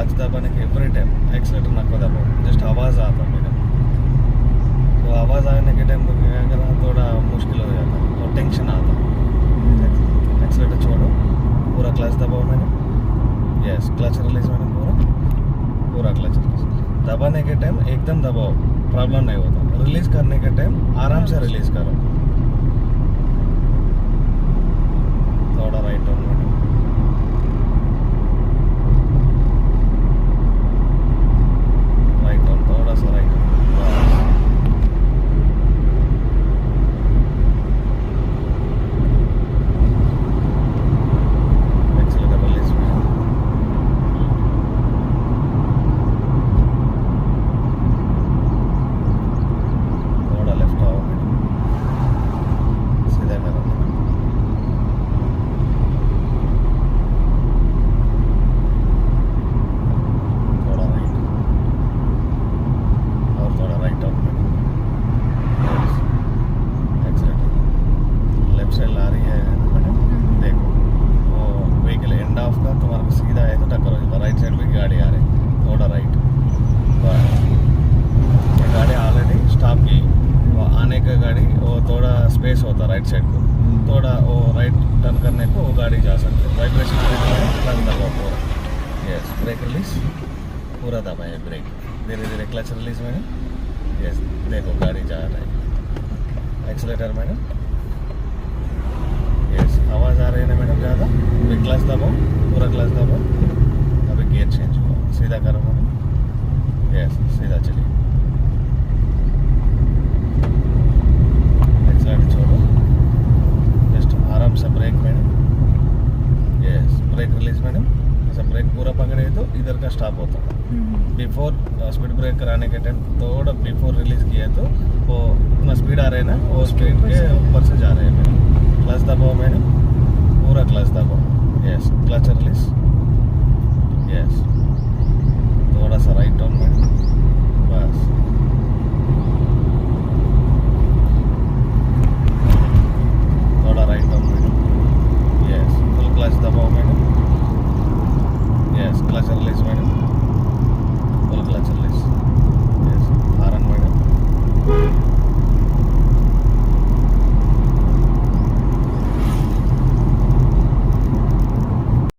Clutch दबाने के every time accelerator नक्को दबाओ, जस्ट आवाज़ आता है। तो आवाज़ आने के टाइम क्या करना, थोड़ा मुश्किल हो जाता है और टेंशन आता है। एक्सीलेटर छोड़ो, पूरा क्लच दबाओ मैंने, यस क्लच रिलीज मैंने पूरा क्लच रिलीज। दबाने के टाइम एकदम दबाओ, प्रॉब्लम नहीं होता। रिलीज करने के टाइम आराम से रिलीज करो। थोड़ा राइट टर्न मैंने, राइट टर्न, थोड़ा सा राइट टर्न, एक्सीलेटर रिलीज मैंने, थोड़ा लेफ्ट आओ मैंने, सीधा करो मैंने, थोड़ा राइट और थोड़ा राइट टर्न मैंने, एक्सीलेटर लेफ्ट साइड ला रही है मैडम, देखो वो व्हीकल एंड ऑफ का तुम्हारा सीधा है तो टक्कर हो जाता। राइट साइड में गाड़ी आ रही, थोड़ा राइट, ये गाड़ी ऑलरेडी स्टॉप की, वो आने का गाड़ी वो थोड़ा स्पेस होता राइट साइड को, थोड़ा वो राइट टर्न करने को वो गाड़ी जा सकती है। वाइब्रेशन क्लच दबाओ पूरा, यस ब्रेक रिलीज पूरा दबाए ब्रेक, धीरे धीरे क्लच रिलीज मैडम, यस देखो गाड़ी जा रहा है। एक्सीलेटर मैडम, यस आवाज़ आ रही है ना मैडम ज़्यादा, अभी क्लच दबाओ, पूरा क्लच दबाओ, अभी गियर चेंज करो, सीधा करो मैडम, यस सीधा चलिए। एक्सीलेटर छोड़ो, जस्ट आराम से brake madam, yes brake release madam. ऐसा ब्रेक पूरा पकड़े तो इधर का स्टॉप होता है। बिफोर स्पीड ब्रेक कराने के टाइम थोड़ा बिफोर रिलीज किया तो वो इतना स्पीड आ रहे हैं ना, वो स्पीड के ऊपर से जा रहे हैं मैडम। क्लच दबाओ मैडम, पूरा क्लच दबाओ,